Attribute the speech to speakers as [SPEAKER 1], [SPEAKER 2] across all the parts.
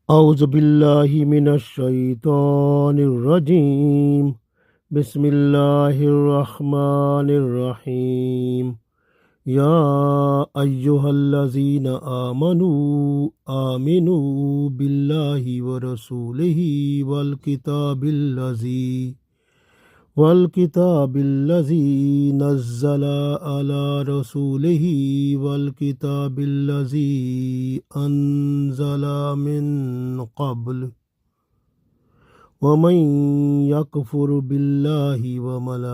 [SPEAKER 1] أعوذ بالله من الشيطان الرجيم. بسم الله الرحمن الرحيم. يا أيها الذين آمنوا بالله ورسوله والكتاب الذي نزل على رسوله والكتاب الذي أنزل من قبل ومن يكفر بالله وملائكته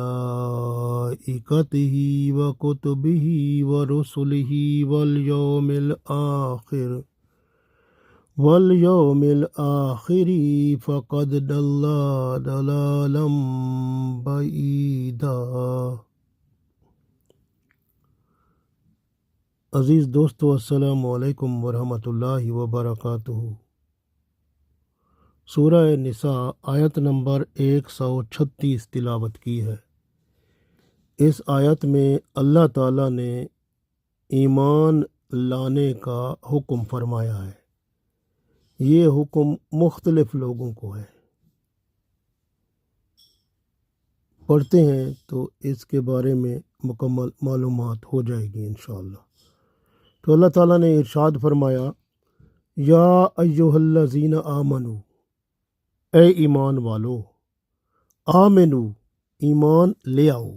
[SPEAKER 1] وكتبه ورسله واليوم الآخر فقد ضل ضلالا بعیدا۔ عزیز دوستو، السلام علیکم ورحمۃ اللہ وبرکاتہ۔ سورہ نساء آیت نمبر 136 تلاوت کی ہے۔ اس آیت میں اللہ تعالیٰ نے ایمان لانے کا حکم فرمایا ہے۔ یہ حکم مختلف لوگوں کو ہے۔ پڑھتے ہیں تو اس کے بارے میں مکمل معلومات ہو جائے گی انشاءاللہ۔ تو اللہ تعالیٰ نے ارشاد فرمایا، یا ایہا الذین آمنو، اے ایمان والو، آمنو، ایمان لے آؤ،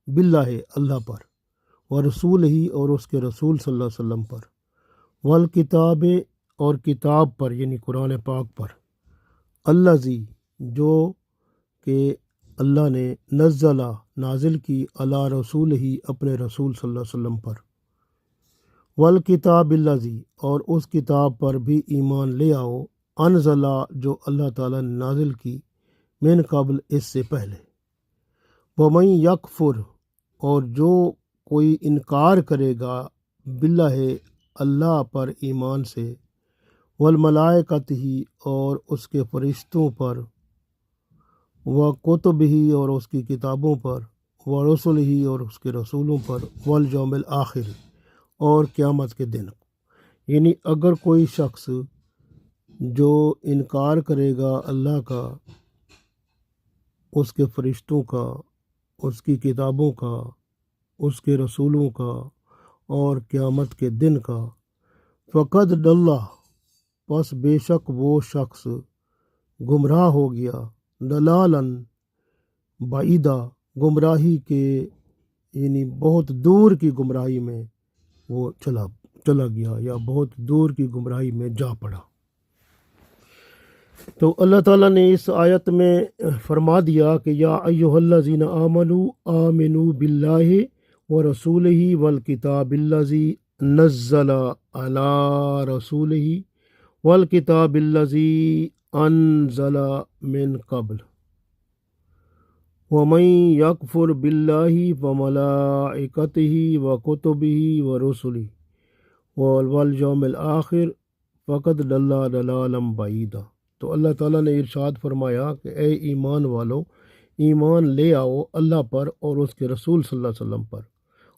[SPEAKER 1] باللہ، اللہ پر، ورسول ہی، اور اس کے رسول صلی اللہ علیہ وسلم پر، والکتاب، اور کتاب پر یعنی قرآن پاک پر، الذی، جو کہ اللہ نے نازل کی، علی رسول ہی، اپنے رسول صلی اللہ علیہ وسلم پر، والکتاب الذی، اور اس کتاب پر بھی ایمان لے آؤ، انزلہ، جو اللہ تعالیٰ نے نازل کی، من قبل، اس سے پہلے، ومن یکفر، اور جو کوئی انکار کرے گا، باللہ، اللہ پر ایمان سے، والملائکۃ ہی، اور اس کے فرشتوں پر، وکتب ہی، اور اس کی کتابوں پر، ورسل ہی، اور اس کے رسولوں پر، والیوم الآخر، اور قیامت کے دن۔ یعنی اگر کوئی شخص جو انکار کرے گا اللہ کا، اس کے فرشتوں کا، اس کی کتابوں کا، اس کے رسولوں کا، اور قیامت کے دن کا، فقد ضل، پس بے شک وہ شخص گمراہ ہو گیا، ضلالاً بعیدا، گمراہی کے یعنی بہت دور کی گمراہی میں وہ چلا گیا، یا بہت دور کی گمراہی میں جا پڑا۔ تو اللہ تعالیٰ نے اس آیت میں فرما دیا کہ یا ایہا الذین آمنوا باللہ ورسولہ والکتاب الذی نزل علی رسولہ والکتاب الذی انزل من قبل ومن یکفر باللہ وملائکتہ وکتبہ ورسلہ والیوم الآخر فقد ضل ضلالا بعیدا۔ تو اللہ تعالیٰ نے ارشاد فرمایا کہ اے ایمان والو، ایمان لے آؤ اللہ پر اور اس کے رسول صلی اللہ علیہ وسلم پر،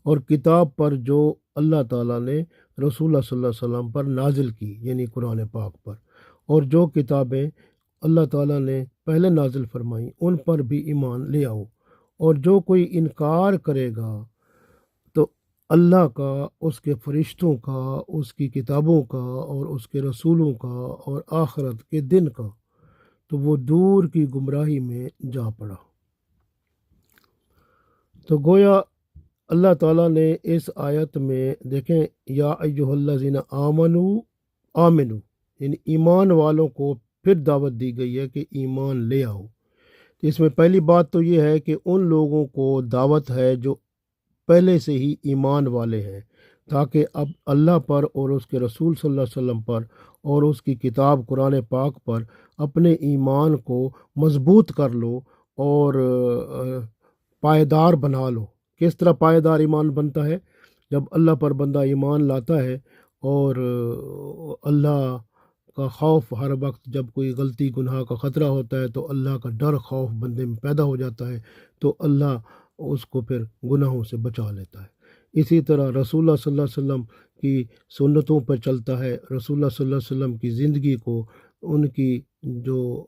[SPEAKER 1] اور کتاب پر جو اللہ تعالیٰ نے رسول اللہ صلی اللہ علیہ وسلم پر نازل کی، یعنی قرآن پاک پر، اور جو کتابیں اللہ تعالیٰ نے پہلے نازل فرمائیں ان پر بھی ایمان لے آؤ۔ اور جو کوئی انکار کرے گا تو اللہ کا، اس کے فرشتوں کا، اس کی کتابوں کا، اور اس کے رسولوں کا، اور آخرت کے دن کا، تو وہ دور کی گمراہی میں جا پڑا۔ تو گویا اللہ تعالیٰ نے اس آیت میں دیکھیں، یا ایہا الذین آمنوا یعنی ایمان والوں کو پھر دعوت دی گئی ہے کہ ایمان لے آؤ۔ تو اس میں پہلی بات تو یہ ہے کہ ان لوگوں کو دعوت ہے جو پہلے سے ہی ایمان والے ہیں، تاکہ اب اللہ پر اور اس کے رسول صلی اللہ علیہ وسلم پر اور اس کی کتاب قرآن پاک پر اپنے ایمان کو مضبوط کر لو اور پائیدار بنا لو۔ کس طرح پائیدار ایمان بنتا ہے؟ جب اللہ پر بندہ ایمان لاتا ہے اور اللہ کا خوف، ہر وقت جب کوئی غلطی گناہ کا خطرہ ہوتا ہے تو اللہ کا ڈر، خوف بندے میں پیدا ہو جاتا ہے، تو اللہ اس کو پھر گناہوں سے بچا لیتا ہے۔ اسی طرح رسول اللہ صلی اللہ علیہ وسلم کی سنتوں پر چلتا ہے، رسول اللہ صلی اللہ علیہ وسلم کی زندگی کو، ان کی جو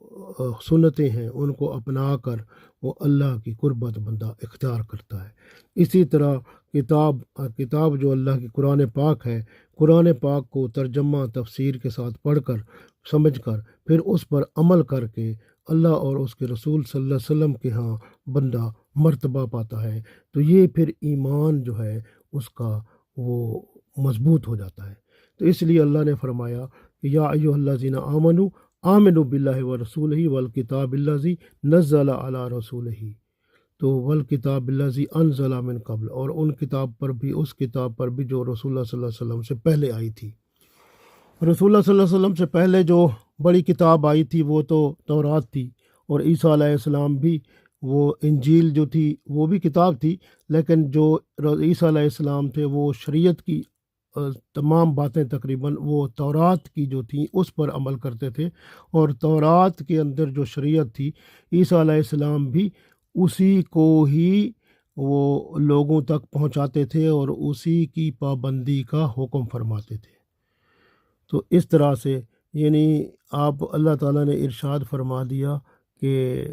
[SPEAKER 1] سنتیں ہیں ان کو اپنا کر وہ اللہ کی قربت بندہ اختیار کرتا ہے۔ اسی طرح کتاب جو اللہ کی قرآن پاک ہے، قرآن پاک کو ترجمہ تفسیر کے ساتھ پڑھ کر سمجھ کر پھر اس پر عمل کر کے اللہ اور اس کے رسول صلی اللہ علیہ وسلم کے ہاں بندہ مرتبہ پاتا ہے، تو یہ پھر ایمان جو ہے اس کا وہ مضبوط ہو جاتا ہے۔ تو اس لیے اللہ نے فرمایا کہ یا ایھا الذین آمنوا آمنوا باللہ ورسولہ والکتاب الذی نزل علی رسولہ، تو والکتاب الذی انزل من قبل، اور ان کتاب پر بھی، اس کتاب پر بھی جو رسول اللہ صلی اللہ علیہ وسلم سے پہلے آئی تھی۔ رسول اللہ صلی اللہ علیہ وسلم سے پہلے جو بڑی کتاب آئی تھی وہ تو تورات تھی، اور عیسیٰ علیہ السلام بھی، وہ انجیل جو تھی وہ بھی کتاب تھی، لیکن جو عیسیٰ علیہ السلام تھے وہ شریعت کی تمام باتیں تقریباً وہ تورات کی جو تھیں اس پر عمل کرتے تھے، اور تورات کے اندر جو شریعت تھی عیسیٰ علیہ السلام بھی اسی کو ہی وہ لوگوں تک پہنچاتے تھے اور اسی کی پابندی کا حکم فرماتے تھے۔ تو اس طرح سے یعنی آپ اللہ تعالیٰ نے ارشاد فرما دیا کہ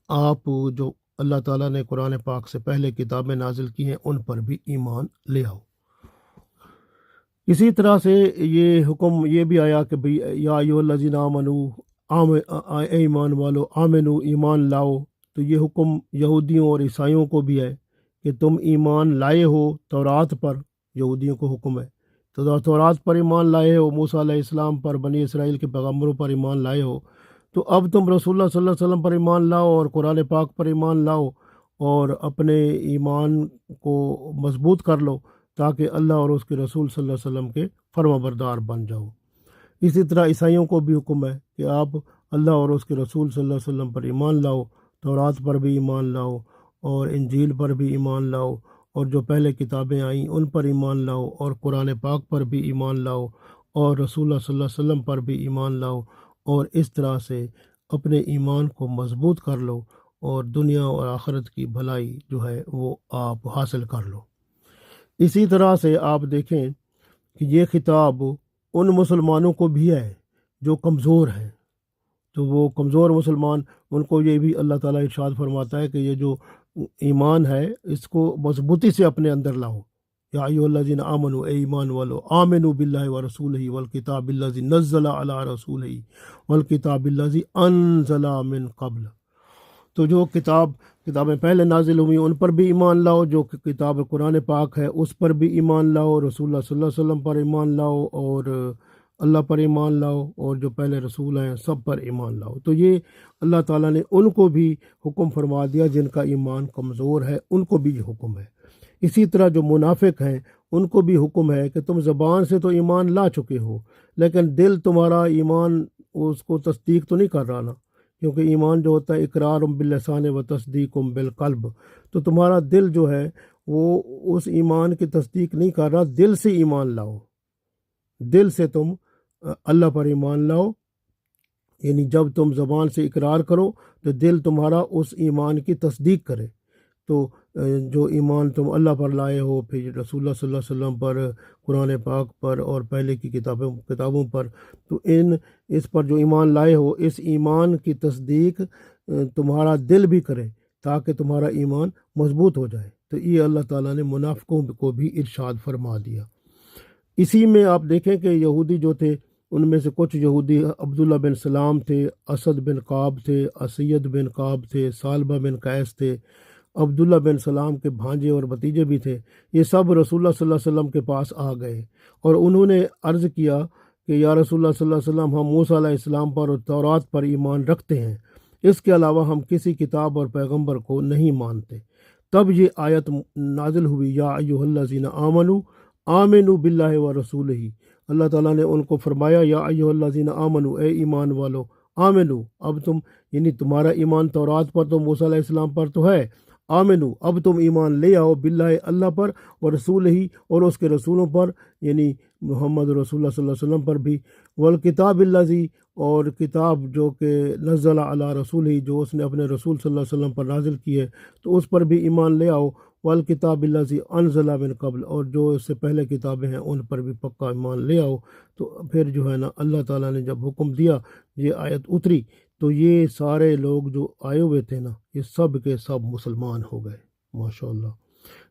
[SPEAKER 1] آپ جو اللہ تعالیٰ نے قرآن پاک سے پہلے کتابیں نازل کی ہیں ان پر بھی ایمان لے آؤ۔ اسی طرح سے یہ حکم یہ بھی آیا کہ بھئی یا ایھا الذین آمنوا، اے ایمان والو، آمنو ایمان لاؤ، تو یہ حکم یہودیوں اور عیسائیوں کو بھی ہے کہ تم ایمان لائے ہو تورات پر، یہودیوں کو حکم ہے تو تورات پر ایمان لائے ہو، موسیٰ علیہ السلام پر، بنی اسرائیل کے پیغمبروں پر ایمان لائے ہو، تو اب تم رسول اللہ صلی اللہ علیہ وسلم پر ایمان لاؤ اور قرآن پاک پر ایمان لاؤ اور اپنے ایمان کو مضبوط کر لو تاکہ اللہ اور اس کے رسول صلی اللہ علیہ وسلم کے فرما بردار بن جاؤ۔ اسی طرح عیسائیوں کو بھی حکم ہے کہ آپ اللہ اور اس کے رسول صلی اللہ علیہ وسلم پر ایمان لاؤ، تورات پر بھی ایمان لاؤ اور انجیل پر بھی ایمان لاؤ، اور جو پہلے کتابیں آئیں ان پر ایمان لاؤ، اور قرآن پاک پر بھی ایمان لاؤ، اور رسول اللہ صلی اللہ علیہ وسلم پر بھی ایمان لاؤ، اور اس طرح سے اپنے ایمان کو مضبوط کر لو اور دنیا اور آخرت کی بھلائی جو ہے وہ آپ حاصل کر لو۔ اسی طرح سے آپ دیکھیں کہ یہ خطاب ان مسلمانوں کو بھی ہے جو کمزور ہیں، تو وہ کمزور مسلمان، ان کو یہ بھی اللہ تعالیٰ ارشاد فرماتا ہے کہ یہ جو ایمان ہے اس کو مضبوطی سے اپنے اندر لاؤ۔ یا ایھا الذین آمنوا، اے ایمان والو، آمنوا باللہ ورسولہ والکتاب الذی نزل علی رسولہ والکتاب الذی انزل من قبل، تو جو کتابیں پہلے نازل ہوئی ان پر بھی ایمان لاؤ، جو کتاب قرآن پاک ہے اس پر بھی ایمان لاؤ، رسول اللہ صلی اللہ علیہ وسلم پر ایمان لاؤ، اور اللہ پر ایمان لاؤ، اور جو پہلے رسول ہیں سب پر ایمان لاؤ۔ تو یہ اللہ تعالیٰ نے ان کو بھی حکم فرما دیا جن کا ایمان کمزور ہے، ان کو بھی یہ حکم ہے۔ اسی طرح جو منافق ہیں ان کو بھی حکم ہے کہ تم زبان سے تو ایمان لا چکے ہو لیکن دل تمہارا ایمان اس کو تصدیق تو نہیں کر رہا نا، کیونکہ ایمان جو ہوتا ہے اقرار باللسان و تصدیق بالقلب، تو تمہارا دل جو ہے وہ اس ایمان کی تصدیق نہیں کر رہا، دل سے ایمان لاؤ، دل سے تم اللہ پر ایمان لاؤ، یعنی جب تم زبان سے اقرار کرو تو دل تمہارا اس ایمان کی تصدیق کرے۔ تو جو ایمان تم اللہ پر لائے ہو، پھر رسول اللہ صلی اللہ علیہ وسلم پر، قرآن پاک پر اور پہلے کی کتابوں پر، تو اس پر جو ایمان لائے ہو اس ایمان کی تصدیق تمہارا دل بھی کرے تاکہ تمہارا ایمان مضبوط ہو جائے۔ تو یہ اللہ تعالیٰ نے منافقوں کو بھی ارشاد فرما دیا۔ اسی میں آپ دیکھیں کہ یہودی جو تھے ان میں سے کچھ یہودی عبداللہ بن سلام تھے، اسد بن قاب تھے، اسید بن قاب تھے، ثعلبہ بن قیس تھے، عبداللہ بن سلام کے بھانجے اور بھتیجے بھی تھے، یہ سب رسول اللہ صلی اللہ علیہ وسلم کے پاس آ گئے اور انہوں نے عرض کیا کہ یا رسول اللہ صلی اللہ علیہ وسلم، ہم موسیٰ علیہ السلام پر اور تورات پر ایمان رکھتے ہیں، اس کے علاوہ ہم کسی کتاب اور پیغمبر کو نہیں مانتے۔ تب یہ آیت نازل ہوئی، یا ایھا الذین آمنوا آمنوا باللہ ورسولہ، اللہ تعالیٰ نے ان کو فرمایا یا ایھا الذین آمنوا، اے ایمان والو، آمنو، اب تم یعنی تمہارا ایمان تورات پر تو موسیٰ علیہ السلام پر تو ہے، آمنو، اب تم ایمان لے آؤ باللہ، اللہ پر، اور رسول ہی، اور اس کے رسولوں پر، یعنی محمد رسول اللہ صلی اللہ علیہ وسلم پر بھی، والکتاب الذی، اور کتاب جو کہ نزل علی رسول ہی، جو اس نے اپنے رسول صلی اللہ علیہ وسلم پر نازل کی ہے تو اس پر بھی ایمان لے آؤ، والکتاب الذی انزل من قبل، اور جو اس سے پہلے کتابیں ہیں ان پر بھی پکا ایمان لے آؤ۔ تو پھر جو ہے نا اللہ تعالیٰ نے جب حکم دیا، یہ آیت اتری، تو یہ سارے لوگ جو آئے ہوئے تھے نا، یہ سب کے سب مسلمان ہو گئے، ماشاءاللہ۔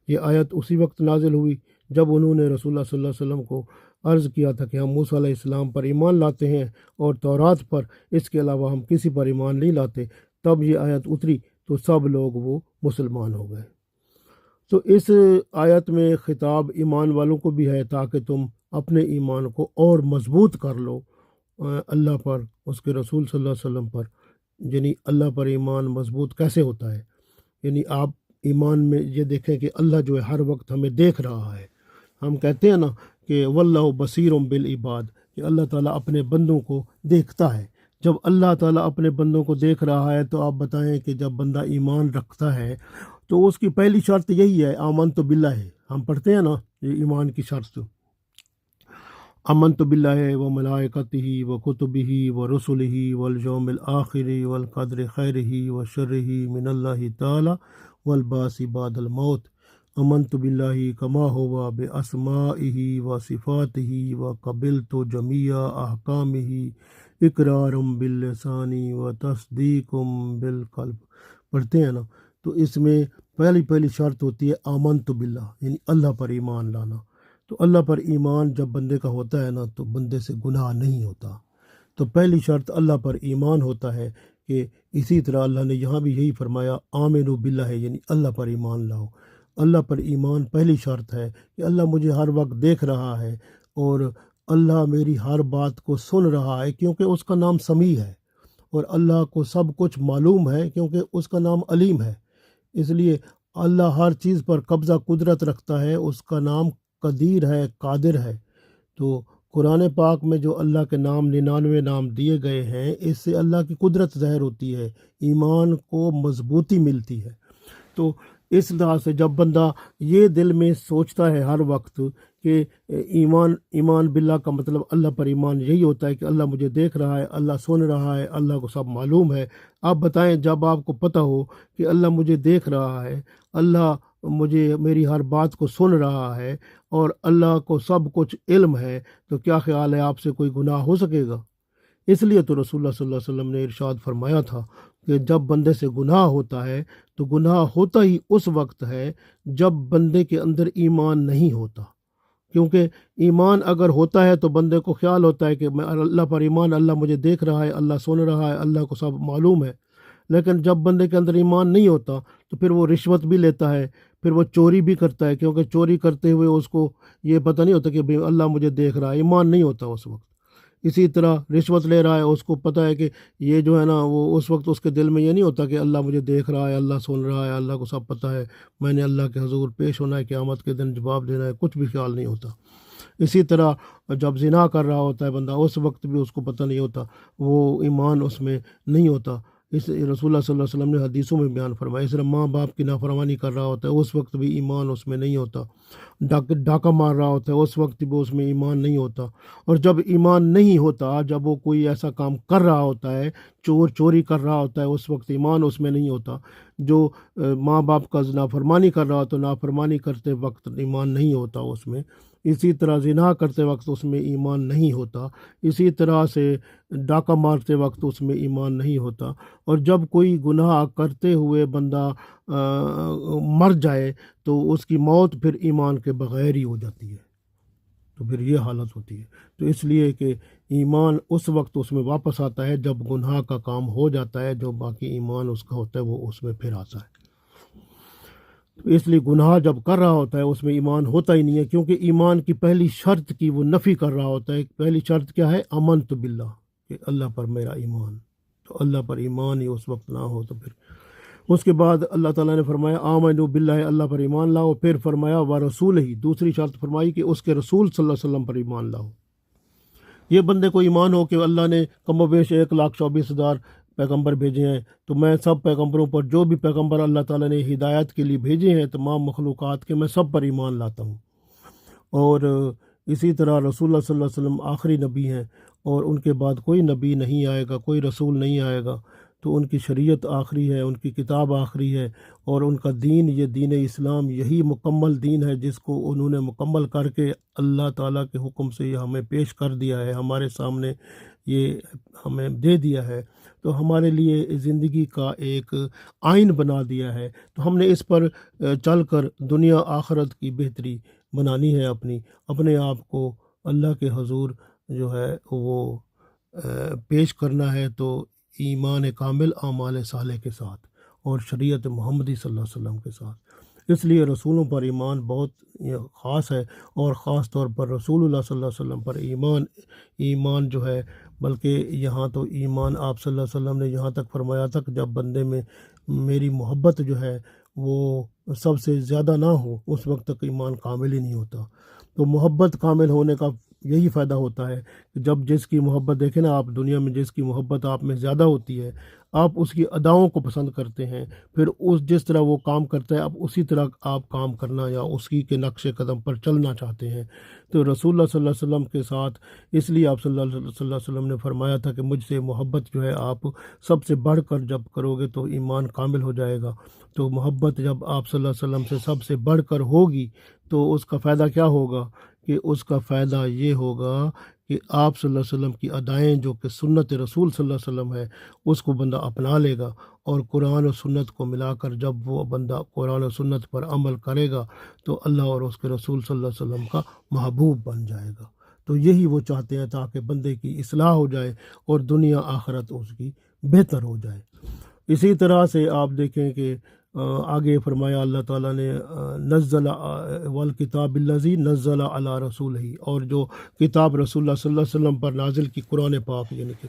[SPEAKER 1] یہ آیت اسی وقت نازل ہوئی جب انہوں نے رسول اللہ صلی اللہ علیہ وسلم کو عرض کیا تھا کہ ہم موسیٰ علیہ السلام پر ایمان لاتے ہیں اور تورات پر، اس کے علاوہ ہم کسی پر ایمان نہیں لاتے۔ تب یہ آیت اتری تو سب لوگ وہ مسلمان ہو گئے۔ تو اس آیت میں خطاب ایمان والوں کو بھی ہے تاکہ تم اپنے ایمان کو اور مضبوط کر لو اللہ پر، اس کے رسول صلی اللہ علیہ وسلم پر۔ یعنی اللہ پر ایمان مضبوط کیسے ہوتا ہے؟ یعنی آپ ایمان میں یہ دیکھیں کہ اللہ جو ہے ہر وقت ہمیں دیکھ رہا ہے۔ ہم کہتے ہیں نا کہ واللہ بصیر بالعباد، کہ اللہ تعالیٰ اپنے بندوں کو دیکھتا ہے۔ جب اللہ تعالیٰ اپنے بندوں کو دیکھ رہا ہے تو آپ بتائیں کہ جب بندہ ایمان رکھتا ہے تو اس کی پہلی شرط یہی ہے، آمنت باللہ ہے۔ ہم پڑھتے ہیں نا یہ ایمان کی شرط، آمنت باللہ و ملائکتہ و کتبہ و رسلہ والیوم الآخر والقدر خیرہ و شرہ من اللہ تعالی والبعث بعد الموت، آمنت باللہ کما ہوا باسمائہ و صفاتہ و قبلت جمیع احکامہ اقرار باللسان و تصدیق بالقلب۔ پڑھتے ہیں نا، تو اس میں پہلی شرط ہوتی ہے آمنت باللہ، یعنی اللہ پر ایمان لانا۔ تو اللہ پر ایمان جب بندے کا ہوتا ہے نا تو بندے سے گناہ نہیں ہوتا۔ تو پہلی شرط اللہ پر ایمان ہوتا ہے کہ اسی طرح اللہ نے یہاں بھی یہی فرمایا آمنو باللہ، یعنی اللہ پر ایمان لاؤ۔ اللہ پر ایمان پہلی شرط ہے کہ اللہ مجھے ہر وقت دیکھ رہا ہے اور اللہ میری ہر بات کو سن رہا ہے، کیونکہ اس کا نام سمیع ہے، اور اللہ کو سب کچھ معلوم ہے کیونکہ اس کا نام علیم ہے۔ اس لیے اللہ ہر چیز پر قبضہ قدرت رکھتا ہے، اس کا نام قدیر ہے، قادر ہے۔ تو قرآن پاک میں جو اللہ کے نام 99 نام دیے گئے ہیں، اس سے اللہ کی قدرت ظاہر ہوتی ہے، ایمان کو مضبوطی ملتی ہے۔ تو اس طرح سے جب بندہ یہ دل میں سوچتا ہے ہر وقت کہ ایمان باللہ کا مطلب اللہ پر ایمان یہی ہوتا ہے کہ اللہ مجھے دیکھ رہا ہے، اللہ سن رہا ہے، اللہ کو سب معلوم ہے۔ آپ بتائیں جب آپ کو پتہ ہو کہ اللہ مجھے دیکھ رہا ہے، اللہ مجھے میری ہر بات کو سن رہا ہے اور اللہ کو سب کچھ علم ہے، تو کیا خیال ہے آپ سے کوئی گناہ ہو سکے گا؟ اس لیے تو رسول اللہ صلی اللہ علیہ وسلم نے ارشاد فرمایا تھا کہ جب بندے سے گناہ ہوتا ہے تو گناہ ہوتا ہی اس وقت ہے جب بندے کے اندر ایمان نہیں ہوتا، کیونکہ ایمان اگر ہوتا ہے تو بندے کو خیال ہوتا ہے کہ میں اللہ پر ایمان، اللہ مجھے دیکھ رہا ہے، اللہ سن رہا ہے، اللہ کو سب معلوم ہے۔ لیکن جب بندے کے اندر ایمان نہیں ہوتا تو پھر وہ رشوت بھی لیتا ہے، پھر وہ چوری بھی کرتا ہے، کیونکہ چوری کرتے ہوئے اس کو یہ پتہ نہیں ہوتا کہ اللہ مجھے دیکھ رہا ہے، ایمان نہیں ہوتا اس وقت۔ اسی طرح رشوت لے رہا ہے، اس کو پتہ ہے کہ یہ جو ہے نا، وہ اس وقت اس کے دل میں یہ نہیں ہوتا کہ اللہ مجھے دیکھ رہا ہے، اللہ سن رہا ہے، اللہ کو سب پتہ ہے، میں نے اللہ کے حضور پیش ہونا ہے، قیامت کے دن جواب دینا ہے، کچھ بھی خیال نہیں ہوتا۔ اسی طرح جب زنا کر رہا ہوتا ہے بندہ، اس وقت بھی اس کو پتہ نہیں ہوتا، وہ ایمان اس میں نہیں ہوتا۔ اس رسول اللہ صلی اللہ علیہ وسلم نے حدیثوں میں بیان فرمایا۔ اس طرح ماں باپ کی نافرمانی کر رہا ہوتا ہے، اس وقت بھی ایمان اس میں نہیں ہوتا۔ ڈاکہ مار رہا ہوتا ہے، اس وقت بھی اس میں ایمان نہیں ہوتا۔ اور جب ایمان نہیں ہوتا، جب وہ کوئی ایسا کام کر رہا ہوتا ہے، چوری کر رہا ہوتا ہے، اس وقت ایمان اس میں نہیں ہوتا۔ جو ماں باپ کا نافرمانی کر رہا ہوتا ہے، نافرمانی کرتے وقت ایمان نہیں ہوتا اس میں۔ اسی طرح زنا کرتے وقت اس میں ایمان نہیں ہوتا۔ اسی طرح سے ڈاکہ مارتے وقت اس میں ایمان نہیں ہوتا۔ اور جب کوئی گناہ کرتے ہوئے بندہ مر جائے تو اس کی موت پھر ایمان کے بغیر ہی ہو جاتی ہے، تو پھر یہ حالت ہوتی ہے۔ تو اس لیے کہ ایمان اس وقت اس میں واپس آتا ہے جب گناہ کا کام ہو جاتا ہے، جو باقی ایمان اس کا ہوتا ہے وہ اس میں پھر آتا ہے۔ تو اس لیے گناہ جب کر رہا ہوتا ہے اس میں ایمان ہوتا ہی نہیں ہے، کیونکہ ایمان کی پہلی شرط کی وہ نفی کر رہا ہوتا ہے۔ پہلی شرط کیا ہے؟ آمنت باللہ، کہ اللہ پر میرا ایمان۔ تو اللہ پر ایمان ہی اس وقت نہ ہو تو پھر اس کے بعد اللہ تعالیٰ نے فرمایا آمنو باللہ، اللہ پر ایمان لاؤ۔ پھر فرمایا ورسولہ، دوسری شرط فرمائی کہ اس کے رسول صلی اللہ علیہ وسلم پر ایمان لاؤ۔ یہ بندے کو ایمان ہو کہ اللہ نے کم و بیش 1,24,000 پیغمبر بھیجے ہیں، تو میں سب پیغمبروں پر، جو بھی پیغمبر اللہ تعالیٰ نے ہدایت کے لیے بھیجے ہیں تمام مخلوقات کے، میں سب پر ایمان لاتا ہوں۔ اور اسی طرح رسول اللہ صلی اللہ علیہ وسلم آخری نبی ہیں، اور ان کے بعد کوئی نبی نہیں آئے گا، کوئی رسول نہیں آئے گا، تو ان کی شریعت آخری ہے، ان کی کتاب آخری ہے، اور ان کا دین، یہ دین اسلام، یہی مکمل دین ہے جس کو انہوں نے مکمل کر کے اللہ تعالیٰ کے حکم سے یہ ہمیں پیش کر دیا ہے، ہمارے سامنے یہ ہمیں دے دیا ہے، تو ہمارے لیے زندگی کا ایک آئین بنا دیا ہے۔ تو ہم نے اس پر چل کر دنیا آخرت کی بہتری بنانی ہے، اپنے آپ کو اللہ کے حضور جو ہے وہ پیش کرنا ہے، تو ایمان کامل، اعمال صالح کے ساتھ، اور شریعت محمدی صلی اللہ علیہ وسلم کے ساتھ۔ اس لیے رسولوں پر ایمان بہت خاص ہے، اور خاص طور پر رسول اللہ صلی اللہ علیہ وسلم پر ایمان جو ہے، بلکہ یہاں تو ایمان آپ صلی اللہ علیہ وسلم نے یہاں تک فرمایا تھا کہ جب بندے میں میری محبت جو ہے وہ سب سے زیادہ نہ ہو، اس وقت تک ایمان کامل ہی نہیں ہوتا۔ تو محبت کامل ہونے کا یہی فائدہ ہوتا ہے کہ جب جس کی محبت، دیکھیں نا آپ، دنیا میں جس کی محبت آپ میں زیادہ ہوتی ہے، آپ اس کی اداؤں کو پسند کرتے ہیں، پھر جس طرح وہ کام کرتا ہے، اب اسی طرح آپ کام کرنا یا اسی کے نقش قدم پر چلنا چاہتے ہیں۔ تو رسول اللہ صلی اللہ علیہ وسلم کے ساتھ اس لیے آپ صلی اللہ علیہ وسلم نے فرمایا تھا کہ مجھ سے محبت جو ہے آپ سب سے بڑھ کر جب کرو گے تو ایمان کامل ہو جائے گا۔ تو محبت جب آپ صلی اللہ علیہ وسلم سے سب سے بڑھ کر ہوگی تو اس کا فائدہ کیا ہوگا؟ کہ اس کا فائدہ یہ ہوگا کہ آپ صلی اللہ علیہ وسلم کی ادائیں جو کہ سنت رسول صلی اللہ علیہ وسلم ہے، اس کو بندہ اپنا لے گا، اور قرآن و سنت کو ملا کر جب وہ بندہ قرآن و سنت پر عمل کرے گا تو اللہ اور اس کے رسول صلی اللہ علیہ وسلم کا محبوب بن جائے گا۔ تو یہی وہ چاہتے ہیں، تاکہ بندے کی اصلاح ہو جائے اور دنیا آخرت اس کی بہتر ہو جائے۔ اسی طرح سے آپ دیکھیں کہ آگے فرمایا اللہ تعالیٰ نے نزل والکتاب الذی نزل علی رسولہ، اور جو کتاب رسول اللہ صلی اللہ علیہ وسلم پر نازل کی، قرآن پاک، یعنی کہ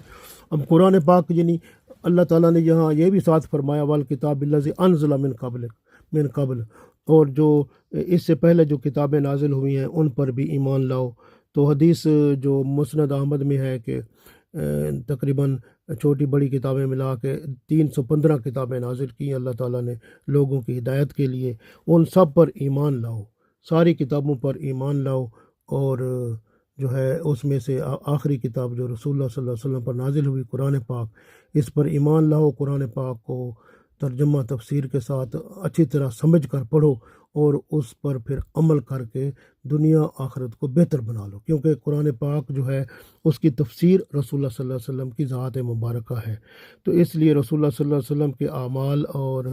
[SPEAKER 1] اب قرآن پاک، یعنی اللہ تعالیٰ نے یہاں یہ بھی ساتھ فرمایا والکتاب الذی انزل من قبل، اور جو اس سے پہلے جو کتابیں نازل ہوئی ہیں ان پر بھی ایمان لاؤ۔ تو حدیث جو مسند احمد میں ہے کہ تقریباً چھوٹی بڑی کتابیں ملا کے 315 کتابیں نازل کی اللہ تعالیٰ نے لوگوں کی ہدایت کے لیے، ان سب پر ایمان لاؤ، ساری کتابوں پر ایمان لاؤ، اور جو ہے اس میں سے آخری کتاب جو رسول اللہ صلی اللہ علیہ وسلم پر نازل ہوئی، قرآن پاک، اس پر ایمان لاؤ، قرآن پاک کو ترجمہ تفسیر کے ساتھ اچھی طرح سمجھ کر پڑھو، اور اس پر پھر عمل کر کے دنیا آخرت کو بہتر بنا لو، کیونکہ قرآن پاک جو ہے اس کی تفسیر رسول اللہ صلی اللہ علیہ وسلم کی ذات مبارکہ ہے۔ تو اس لیے رسول اللہ صلی اللہ علیہ وسلم کے اعمال اور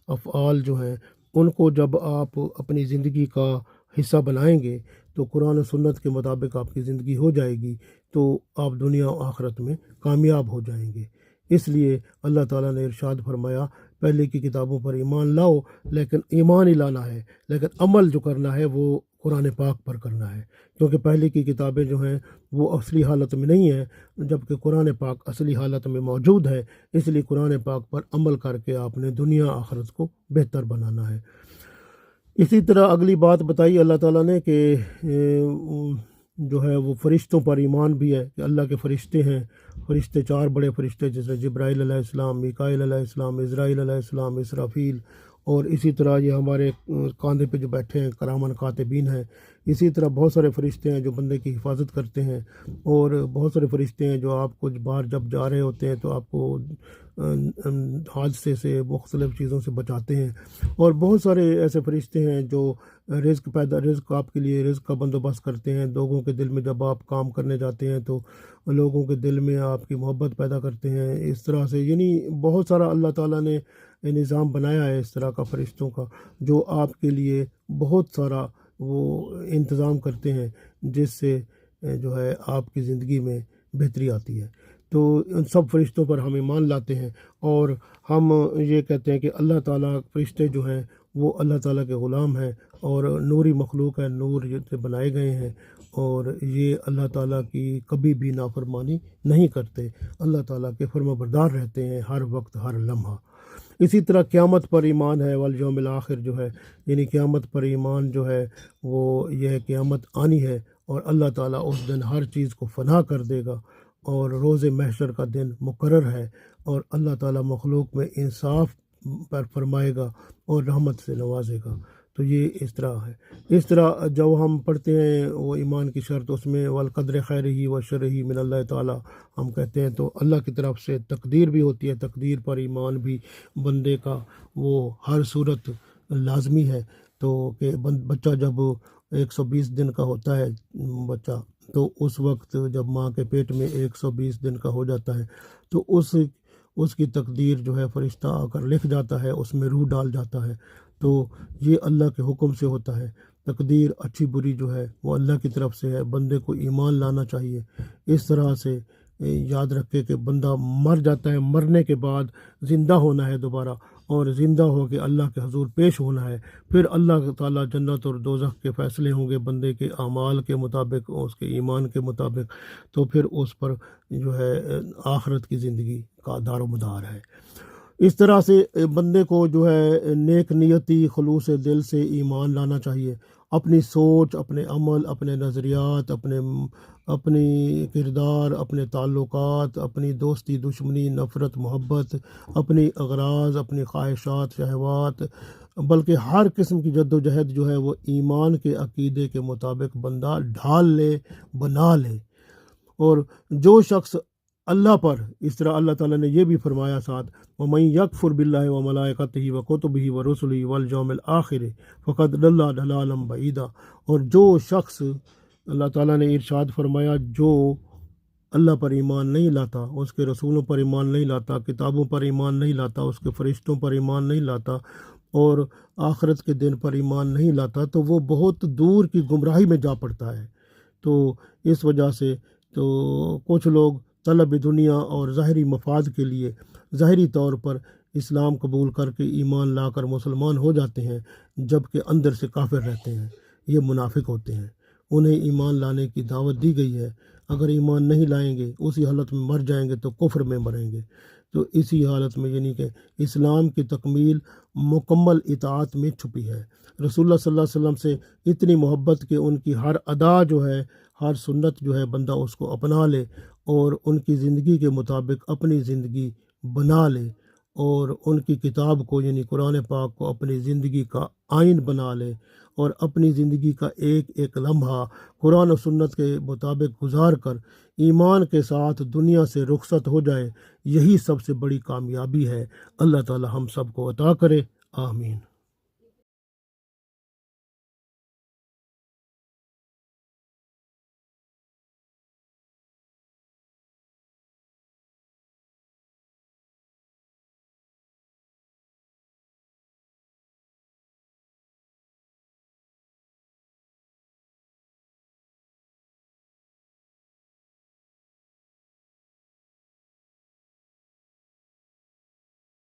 [SPEAKER 1] افعال جو ہیں ان کو جب آپ اپنی زندگی کا حصہ بنائیں گے تو قرآن و سنت کے مطابق آپ کی زندگی ہو جائے گی، تو آپ دنیا و آخرت میں کامیاب ہو جائیں گے۔ اس لیے اللہ تعالیٰ نے ارشاد فرمایا پہلے کی کتابوں پر ایمان لاؤ، لیکن ایمان ہی لانا ہے، لیکن عمل جو کرنا ہے وہ قرآن پاک پر کرنا ہے، کیونکہ پہلے کی کتابیں جو ہیں وہ اصلی حالت میں نہیں ہیں، جبکہ قرآن پاک اصلی حالت میں موجود ہے۔ اس لیے قرآن پاک پر عمل کر کے آپ نے دنیا آخرت کو بہتر بنانا ہے۔ اسی طرح اگلی بات بتائی اللہ تعالیٰ نے کہ جو ہے وہ فرشتوں پر ایمان بھی ہے، کہ اللہ کے فرشتے ہیں، فرشتے 4 بڑے فرشتے جیسے جبرائیل علیہ السلام، میکائیل علیہ السلام، اسرائیل علیہ السلام، اسرافیل، اور اسی طرح یہ ہمارے کاندھے پہ جو بیٹھے ہیں کرامن کاتبین ہیں۔ اسی طرح بہت سارے فرشتے ہیں جو بندے کی حفاظت کرتے ہیں، اور بہت سارے فرشتے ہیں جو آپ کو باہر جب جا رہے ہوتے ہیں تو آپ کو حادثے سے، مختلف چیزوں سے بچاتے ہیں، اور بہت سارے ایسے فرشتے ہیں جو رزق آپ کے لیے رزق کا بندوبست کرتے ہیں۔ لوگوں کے دل میں جب آپ کام کرنے جاتے ہیں تو لوگوں کے دل میں آپ کی محبت پیدا کرتے ہیں، اس طرح سے، یعنی بہت سارا اللہ تعالیٰ نے نظام بنایا ہے اس طرح کا فرشتوں کا، جو آپ کے لیے بہت سارا وہ انتظام کرتے ہیں، جس سے جو ہے آپ کی زندگی میں بہتری آتی ہے۔ تو ان سب فرشتوں پر ہم ایمان لاتے ہیں، اور ہم یہ کہتے ہیں کہ اللہ تعالیٰ، فرشتے جو ہیں وہ اللہ تعالیٰ کے غلام ہیں، اور نوری مخلوق ہے، نور سے بنائے گئے ہیں، اور یہ اللہ تعالیٰ کی کبھی بھی نافرمانی نہیں کرتے، اللہ تعالیٰ کے فرما بردار رہتے ہیں ہر وقت، ہر لمحہ۔ اسی طرح قیامت پر ایمان ہے، والیوم الآخر جو ہے، یعنی قیامت پر ایمان جو ہے وہ یہ ہے، قیامت آنی ہے اور اللہ تعالیٰ اس دن ہر چیز کو فنا کر دے گا، اور روز محشر کا دن مقرر ہے، اور اللہ تعالیٰ مخلوق میں انصاف پر فرمائے گا اور رحمت سے نوازے گا۔ تو یہ اس طرح ہے۔ اس طرح جب ہم پڑھتے ہیں وہ ایمان کی شرط، اس میں والقدر خیر ہی و شر ہی من اللہ تعالیٰ ہم کہتے ہیں، تو اللہ کی طرف سے تقدیر بھی ہوتی ہے، تقدیر پر ایمان بھی بندے کا وہ ہر صورت لازمی ہے۔ تو کہ بچہ جب 120 دن کا ہوتا ہے بچہ، تو اس وقت جب ماں کے پیٹ میں 120 دن کا ہو جاتا ہے تو اس کی تقدیر جو ہے فرشتہ آ کر لکھ جاتا ہے، اس میں روح ڈال جاتا ہے۔ تو یہ اللہ کے حکم سے ہوتا ہے۔ تقدیر اچھی بری جو ہے وہ اللہ کی طرف سے ہے، بندے کو ایمان لانا چاہیے۔ اس طرح سے یاد رکھے کہ بندہ مر جاتا ہے، مرنے کے بعد زندہ ہونا ہے دوبارہ، اور زندہ ہو کے اللہ کے حضور پیش ہونا ہے۔ پھر اللہ تعالیٰ جنت اور دوزخ کے فیصلے ہوں گے بندے کے اعمال کے مطابق، اس کے ایمان کے مطابق، تو پھر اس پر جو ہے آخرت کی زندگی کا دار و مدار ہے۔ اس طرح سے بندے کو جو ہے نیک نیتی، خلوص دل سے ایمان لانا چاہیے۔ اپنی سوچ، اپنے عمل، اپنے نظریات، اپنی کردار، اپنے تعلقات، اپنی دوستی دشمنی، نفرت محبت، اپنی اغراض، اپنی خواہشات شہوات، بلکہ ہر قسم کی جد و جہد جو ہے وہ ایمان کے عقیدے کے مطابق بندہ ڈھال لے، بنا لے۔ اور جو شخص اللہ پر، اس طرح اللہ تعالیٰ نے یہ بھی فرمایا ساتھ، وَمَن يَكْفُرْ بِاللَّهِ وَمَلَائِكَتِهِ وَكُتُبِهِ وَرُسُلِهِ وَالْيَوْمِ الْآخِرِ فَقَدْ ضَلَّ ضَلَالًا بَعِيدًا۔ اور جو شخص، اللہ تعالیٰ نے ارشاد فرمایا، جو اللہ پر ایمان نہیں لاتا، اس کے رسولوں پر ایمان نہیں لاتا، کتابوں پر ایمان نہیں لاتا، اس کے فرشتوں پر ایمان نہیں لاتا، اور آخرت کے دن پر ایمان نہیں لاتا، تو وہ بہت دور کی گمراہی میں جا پڑتا ہے۔ تو اس وجہ سے تو کچھ لوگ طلب دنیا اور ظاہری مفاد کے لیے ظاہری طور پر اسلام قبول کر کے ایمان لا کر مسلمان ہو جاتے ہیں، جبکہ اندر سے کافر رہتے ہیں۔ یہ منافق ہوتے ہیں، انہیں ایمان لانے کی دعوت دی گئی ہے، اگر ایمان نہیں لائیں گے، اسی حالت میں مر جائیں گے تو کفر میں مریں گے۔ تو اسی حالت میں یعنی کہ اسلام کی تکمیل مکمل اطاعت میں چھپی ہے۔ رسول اللہ صلی اللہ علیہ وسلم سے اتنی محبت کہ ان کی ہر ادا جو ہے، ہر سنت جو ہے، بندہ اس کو اپنا لے اور ان کی زندگی کے مطابق اپنی زندگی بنا لے، اور ان کی کتاب کو یعنی قرآن پاک کو اپنی زندگی کا آئین بنا لے، اور اپنی زندگی کا ایک ایک لمحہ قرآن و سنت کے مطابق گزار کر ایمان کے ساتھ دنیا سے رخصت ہو جائے، یہی سب سے بڑی کامیابی ہے۔ اللہ تعالی ہم سب کو عطا کرے، آمین۔